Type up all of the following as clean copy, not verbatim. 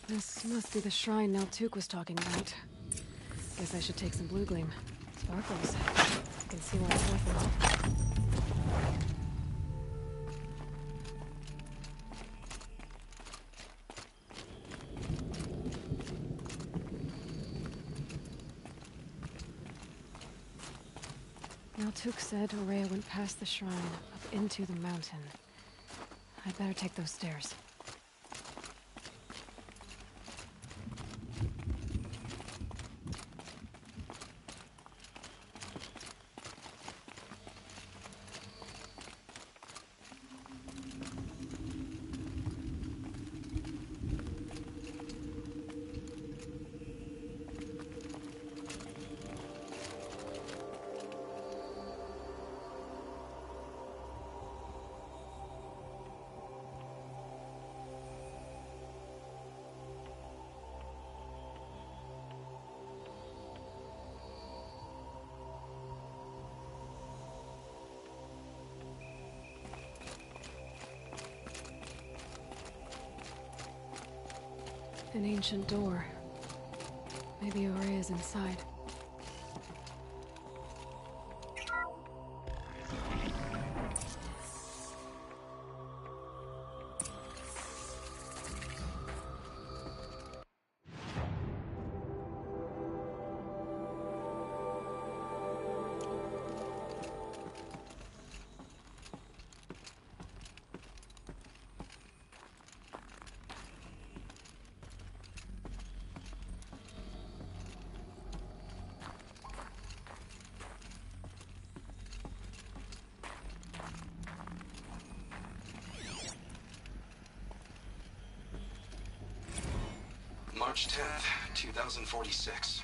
This must be the shrine Naltuk was talking about. Guess I should take some blue gleam. Sparkles. I can see why it's worthwhile. Naltuk said Aurea went past the shrine, up into the mountain. I'd better take those stairs. An ancient door. Maybe Aurea's inside. March 10th, 2046.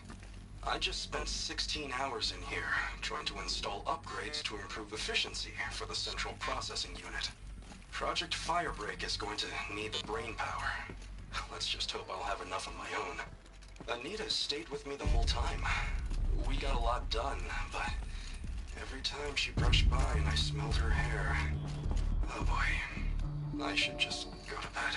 I just spent 16 hours in here, trying to install upgrades to improve efficiency for the central processing unit. Project Firebreak is going to need the brain power. Let's just hope I'll have enough on my own. Anita stayed with me the whole time. We got a lot done, but every time she brushed by and I smelled her hair... Oh boy. I should just go to bed.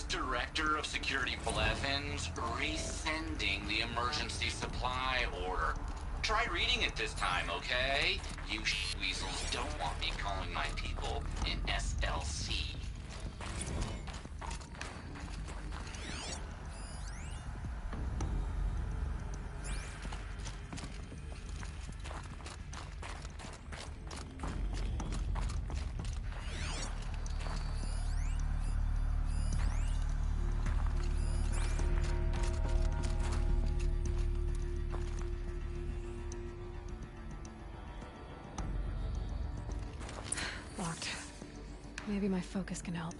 Director of Security Blevins resending the emergency supply order. Try reading it this time, okay? You weasels don't want me calling my people in SLC. Locked. Maybe my focus can help.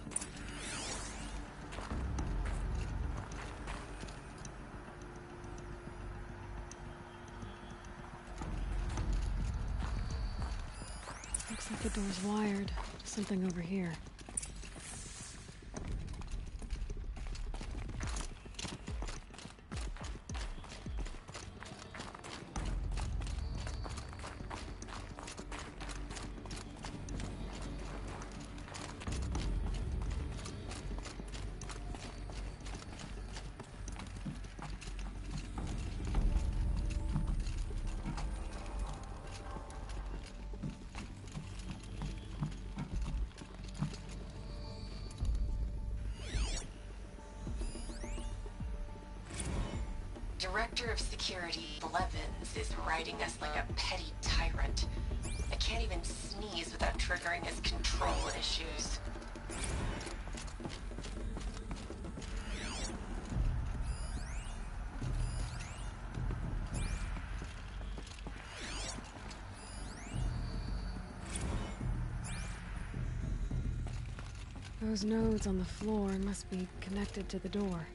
Looks like the door's wired to something over here. Director of Security Blevins is riding us like a petty tyrant. I can't even sneeze without triggering his control issues. Those nodes on the floor must be connected to the door.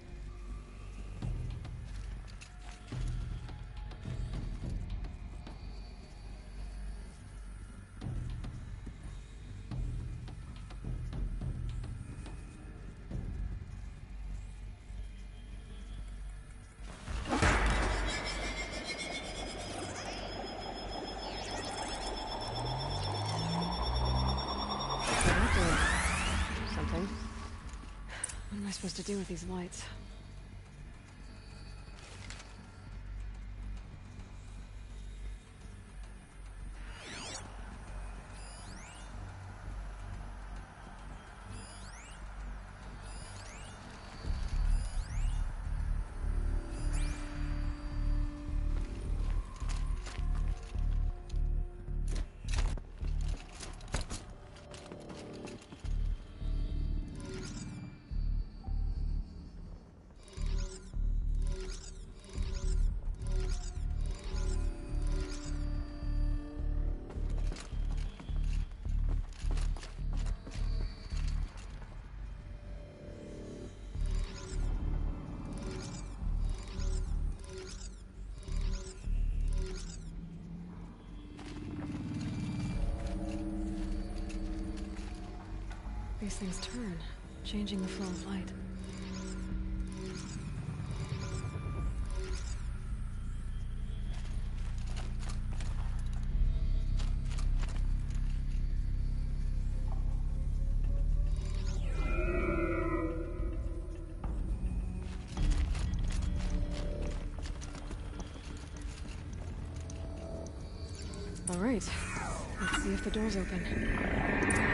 do something. What am I supposed to do with these lights? These things turn, changing the flow of light. All right, let's see if the door's open.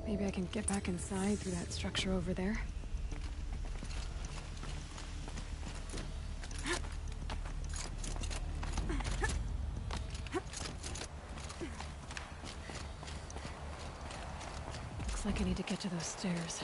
Maybe I can get back inside through that structure over there. to those stairs.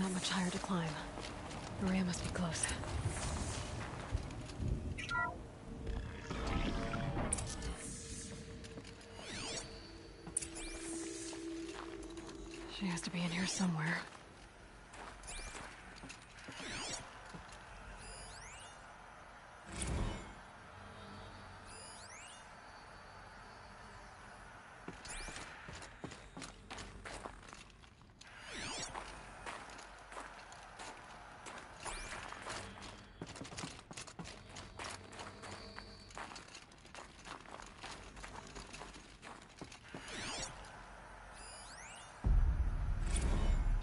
Not much higher to climb. Maria must be close. She has to be in here somewhere.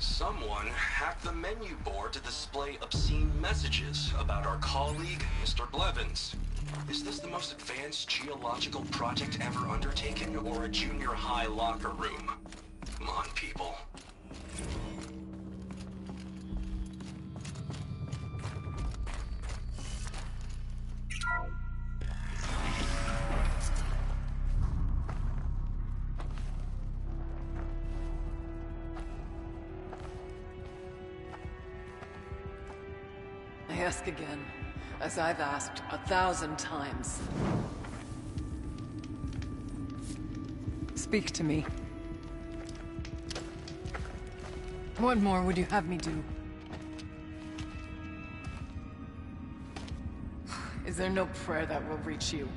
Someone hacked the menu board to display obscene messages about our colleague, Mr. Blevins. Is this the most advanced geological project ever undertaken, or a junior high locker room? Come on, people. I ask again, as I've asked 1,000 times. Speak to me. What more would you have me do? Is there no prayer that will reach you?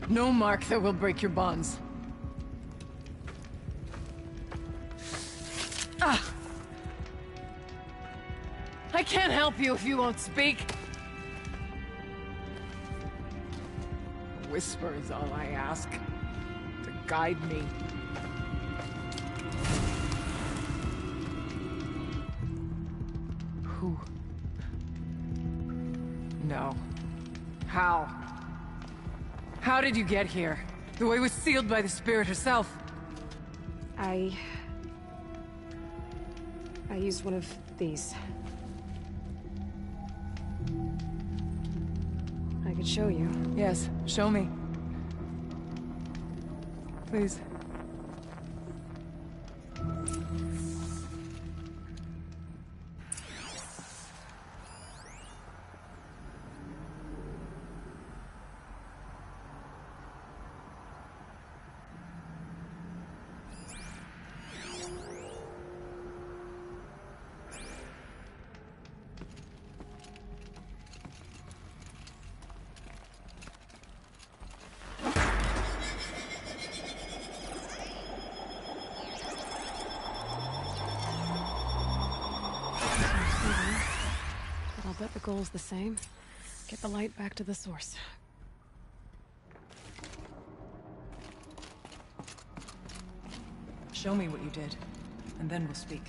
No mark that will break your bonds? Ah! I can't help you if you won't speak. A whisper is all I ask. To guide me. Who? No. How? How did you get here? The way was sealed by the spirit herself. I used one of these. I could show you. Yes, show me. Please. But I'll bet the goal's the same. Get the light back to the source. Show me what you did, and then we'll speak.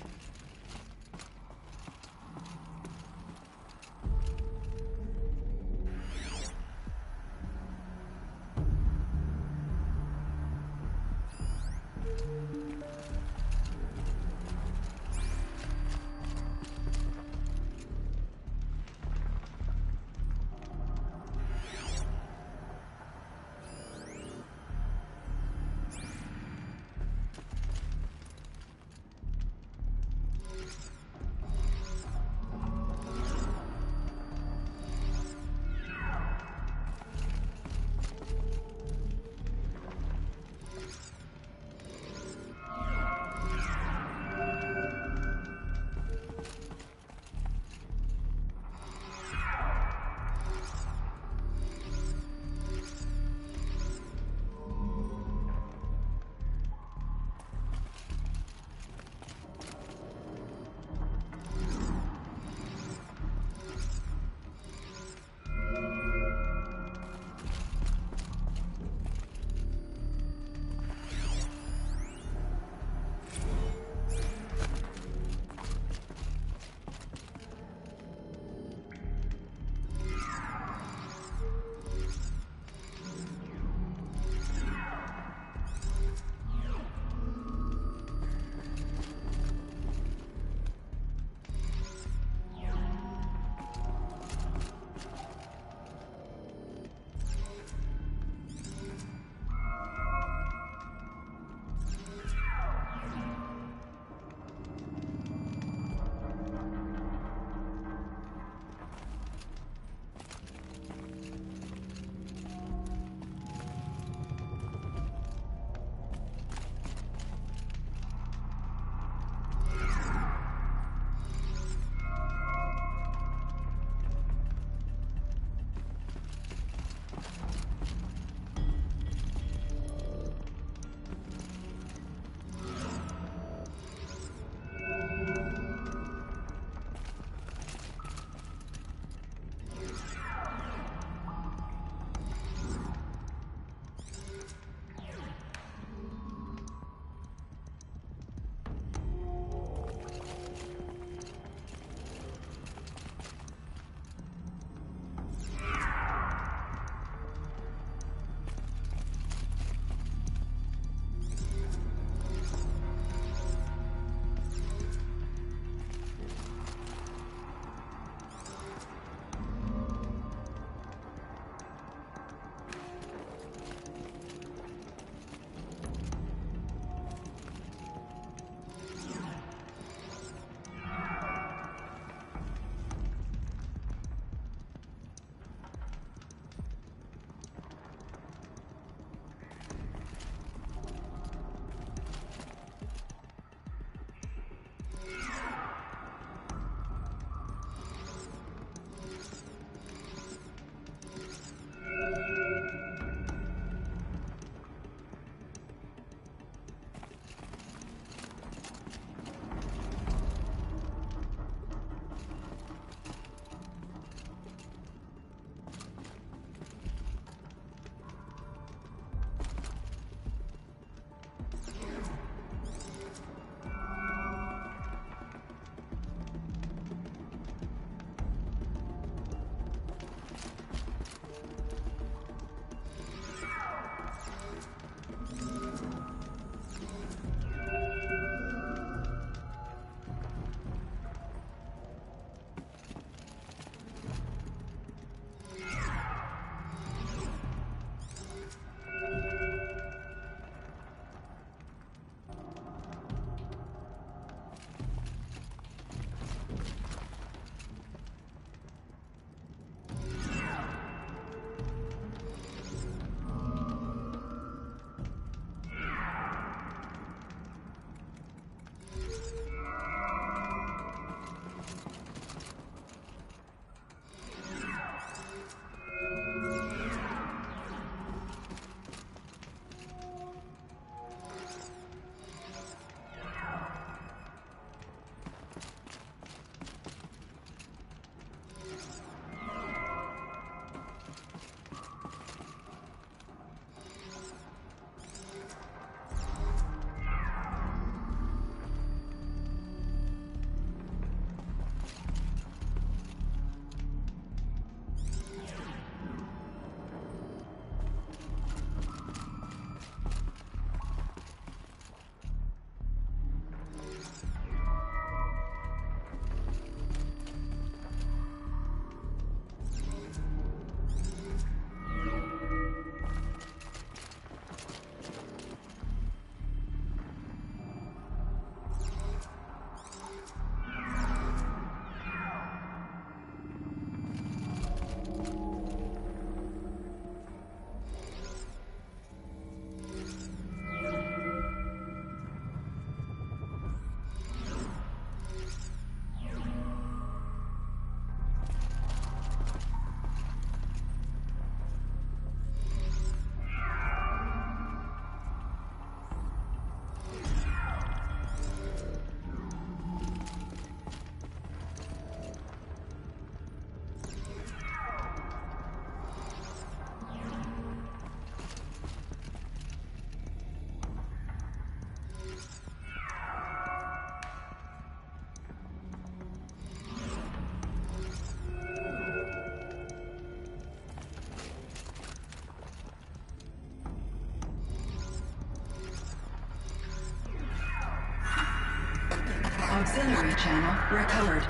Auxiliary channel recovered.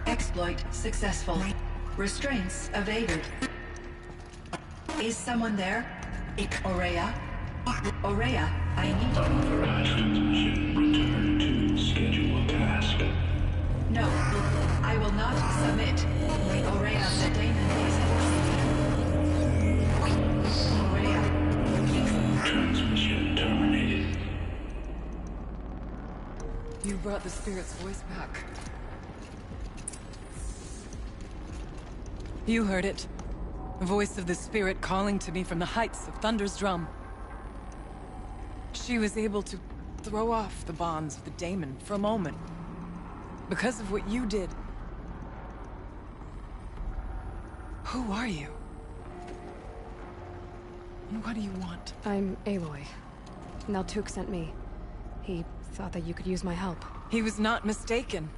Exploit successful. Restraints evaded. Is someone there? Aurea? Aurea, I need you. Unauthorized transmission. Return to scheduled task. No, I will not submit. Aurea, the daemon is... Aurea. Transmission terminated. You brought the spirit's voice back. You heard it. The voice of the spirit calling to me from the heights of Thunder's drum. She was able to throw off the bonds of the daemon for a moment. Because of what you did. Who are you? And what do you want? I'm Aloy. Naltuk sent me. He thought that you could use my help. He was not mistaken.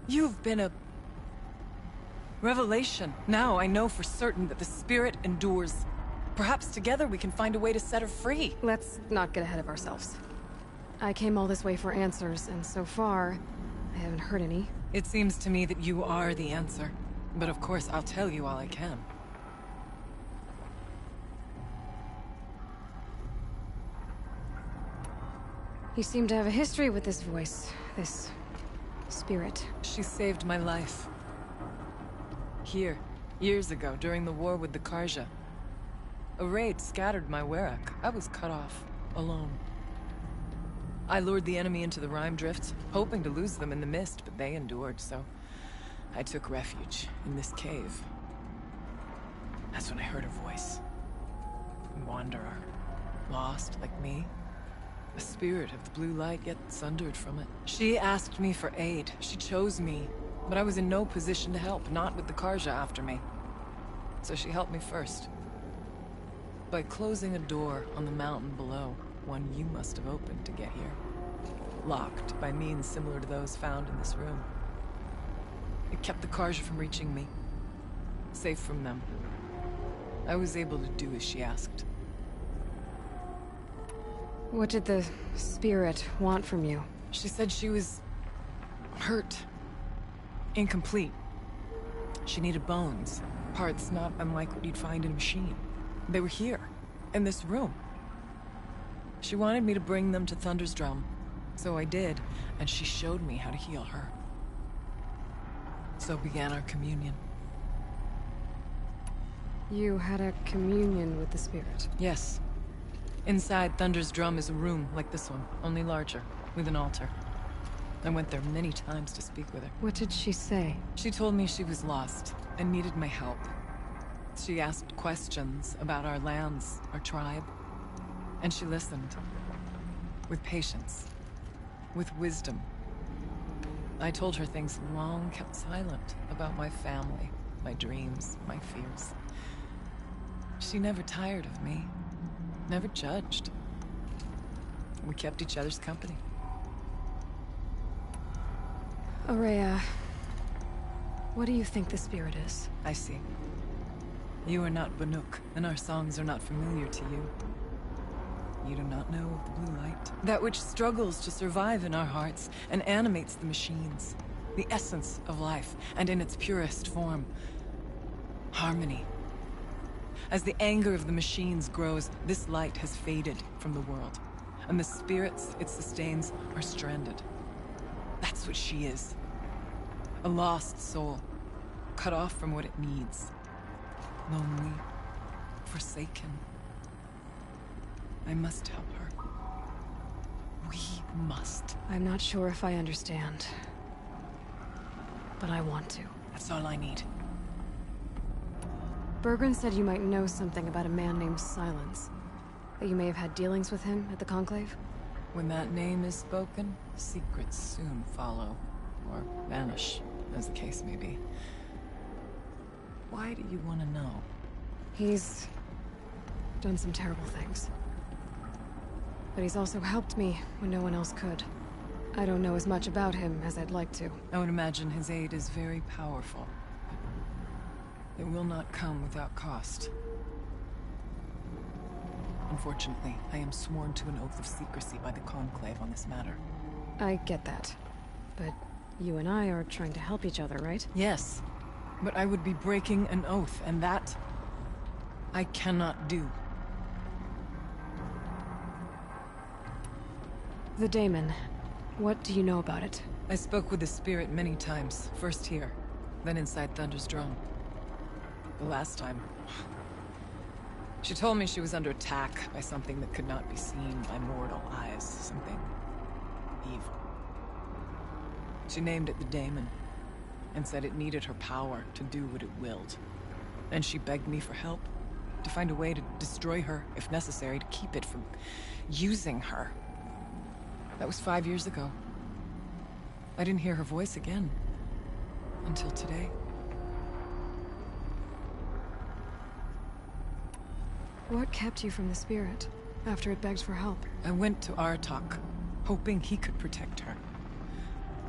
You've been a... revelation. Now I know for certain that the spirit endures. Perhaps together we can find a way to set her free. Let's not get ahead of ourselves. I came all this way for answers, and so far, I haven't heard any. It seems to me that you are the answer. But of course, I'll tell you all I can. You seem to have a history with this voice, this spirit. She saved my life. Here, years ago, during the war with the Karja. A raid scattered my Werak. I was cut off, alone. I lured the enemy into the Rime Drift, hoping to lose them in the mist, but they endured, so I took refuge in this cave. That's when I heard her voice. A wanderer, lost like me. A spirit of the blue light, yet sundered from it. She asked me for aid. She chose me, but I was in no position to help, not with the Karja after me. So she helped me first. By closing a door on the mountain below, one you must have opened to get here. Locked by means similar to those found in this room. It kept the Karja from reaching me. Safe from them. I was able to do as she asked. What did the spirit want from you? She said she was... hurt. Incomplete. She needed bones. Parts not unlike what you'd find in a machine. They were here, in this room. She wanted me to bring them to Thunder's drum. So I did, and she showed me how to heal her. So began our communion. You had a communion with the spirit? Yes. Inside Thunder's drum is a room like this one, only larger, with an altar. I went there many times to speak with her. What did she say? She told me she was lost, and needed my help. She asked questions about our lands, our tribe. And she listened. With patience. With wisdom. I told her things long kept silent about my family, my dreams, my fears. She never tired of me. Never judged. We kept each other's company. Aurea, what do you think the spirit is? I see. You are not Banuk, and our songs are not familiar to you. You do not know of the blue light. That which struggles to survive in our hearts and animates the machines. The essence of life, and in its purest form. Harmony. As the anger of the machines grows, this light has faded from the world. And the spirits it sustains are stranded. That's what she is. A lost soul. Cut off from what it needs. Lonely. Forsaken. I must help her. We must. I'm not sure if I understand. But I want to. That's all I need. Bergren said you might know something about a man named Silence. That you may have had dealings with him at the Conclave? When that name is spoken, secrets soon follow. Or vanish, as the case may be. Why do you want to know? He's done some terrible things. But he's also helped me when no one else could. I don't know as much about him as I'd like to. I would imagine his aid is very powerful. It will not come without cost. Unfortunately, I am sworn to an oath of secrecy by the Conclave on this matter. I get that. But You and I are trying to help each other, right? Yes, but I would be breaking an oath, and that I cannot do. The daemon. What do you know about it? I spoke with the spirit many times, first here, then inside Thunder's drum. The last time, she told me she was under attack by something that could not be seen by mortal eyes, something evil. She named it the daemon, and said it needed her power to do what it willed. And she begged me for help, to find a way to destroy her, if necessary, to keep it from using her. That was 5 years ago. I didn't hear her voice again. Until today. What kept you from the spirit, after it begged for help? I went to Aratak, hoping he could protect her.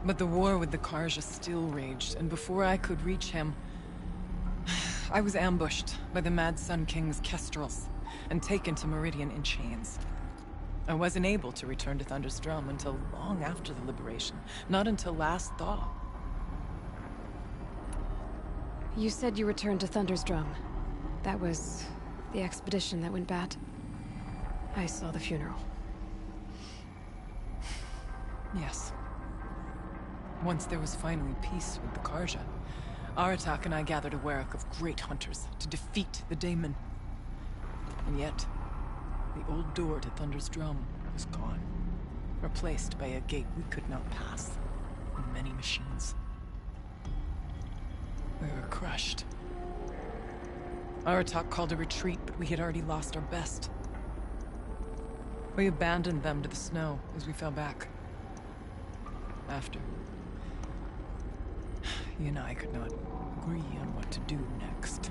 But the war with the Karja still raged, and before I could reach him, I was ambushed by the Mad Sun King's kestrels, and taken to Meridian in chains. I wasn't able to return to Thunder's Drum until long after the liberation, not until last thaw. You said you returned to Thunder's Drum. That was the expedition that went bad. I saw the funeral. Yes. Once there was finally peace with the Karja, Aratak and I gathered a Warwick of great hunters to defeat the daemon. And yet, the old door to Thunder's Drum was gone, replaced by a gate we could not pass, and many machines. We were crushed. Aratak called a retreat, but we had already lost our best. We abandoned them to the snow as we fell back. After, he and I could not agree on what to do next.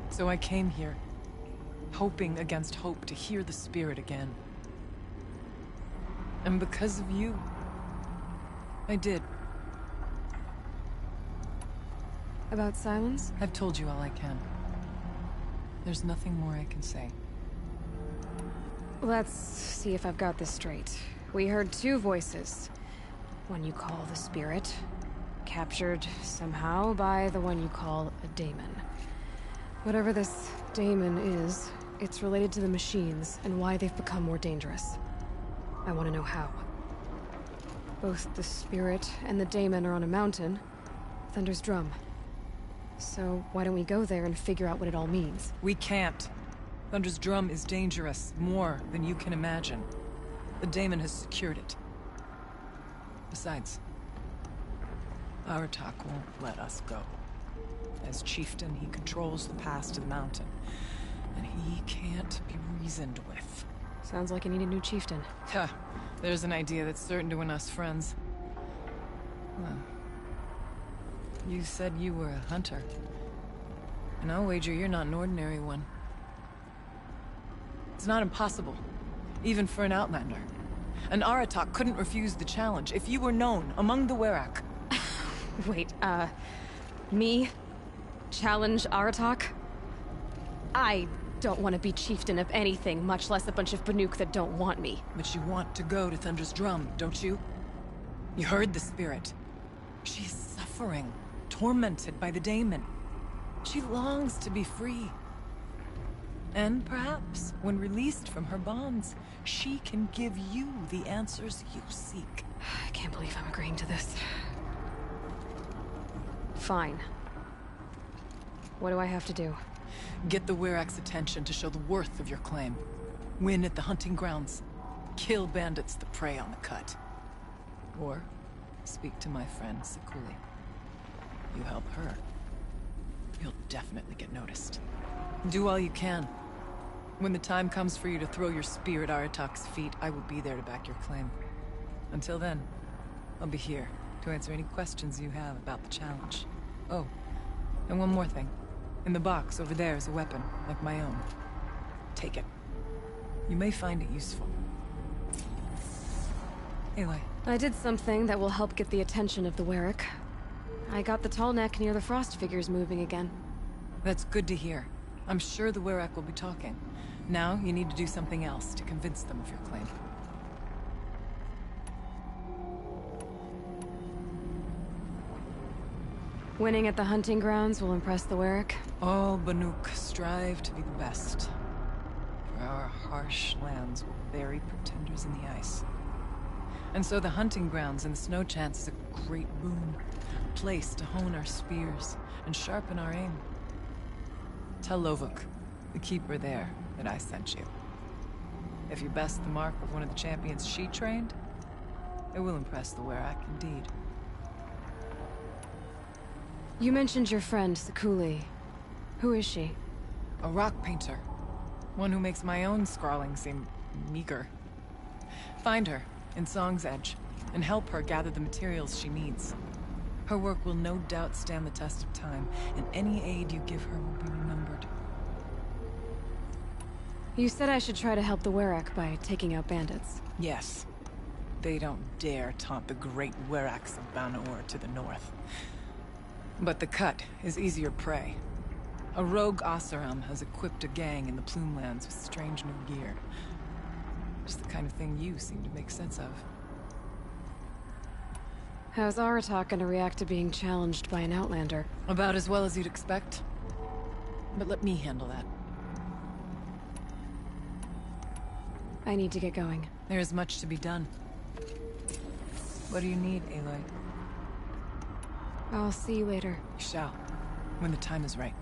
So I came here, hoping against hope to hear the spirit again. And because of you, I did. About silence? I've told you all I can. There's nothing more I can say. Let's see if I've got this straight. We heard two voices. One you call the spirit, captured somehow by the one you call a daemon. Whatever this daemon is, it's related to the machines and why they've become more dangerous. I want to know how. Both the spirit and the daemon are on a mountain, Thunder's Drum. So why don't we go there and figure out what it all means? We can't. Thunder's Drum is dangerous, more than you can imagine. The daemon has secured it. Besides, Aratak won't let us go. As chieftain, he controls the pass to the mountain, and he can't be reasoned with. Sounds like you need a new chieftain. Huh. There's an idea that's certain to win us friends. Well, you said you were a hunter. And I'll wager you're not an ordinary one. It's not impossible, even for an outlander. And Aratak couldn't refuse the challenge if you were known among the Werak. Wait, me? Challenge Aratak? I don't want to be chieftain of anything, much less a bunch of Banuk that don't want me. But you want to go to Thunder's Drum, don't you? You heard the spirit. She is suffering, tormented by the daemon. She longs to be free. And perhaps, when released from her bonds, she can give you the answers you seek. I can't believe I'm agreeing to this. Fine. What do I have to do? Get the Werak's attention to show the worth of your claim. Win at the hunting grounds. Kill bandits that prey on the cut. Or speak to my friend Sikuli. You help her, you'll definitely get noticed. Do all you can. When the time comes for you to throw your spear at Aratak's feet, I will be there to back your claim. Until then, I'll be here to answer any questions you have about the challenge. Oh, and one more thing. In the box over there is a weapon, like my own. Take it. You may find it useful. Aloy. I did something that will help get the attention of the Werak. I got the tall neck near the frost figures moving again. That's good to hear. I'm sure the Werak will be talking. Now, you need to do something else to convince them of your claim. Winning at the hunting grounds will impress the Warwick. All Banuk strive to be the best. For our harsh lands will bury pretenders in the ice. And so the hunting grounds and the snow chance is a great boon. A place to hone our spears and sharpen our aim. Tell Lovuk, the keeper there, that I sent you. If you best the mark of one of the champions she trained, it will impress the Warwick indeed. You mentioned your friend, Sakuli. Who is she? A rock painter. One who makes my own scrawling seem meager. Find her in Song's Edge, and help her gather the materials she needs. Her work will no doubt stand the test of time, and any aid you give her will be remembered. You said I should try to help the Warwick by taking out bandits. Yes. They don't dare taunt the great Weraks of Banor to the north. But the Cut is easier prey. A rogue Oseram has equipped a gang in the Plumelands with strange new gear. Just the kind of thing you seem to make sense of. How's Aratak gonna react to being challenged by an Outlander? About as well as you'd expect. But let me handle that. I need to get going. There is much to be done. What do you need, Aloy? I'll see you later. You shall, when the time is right.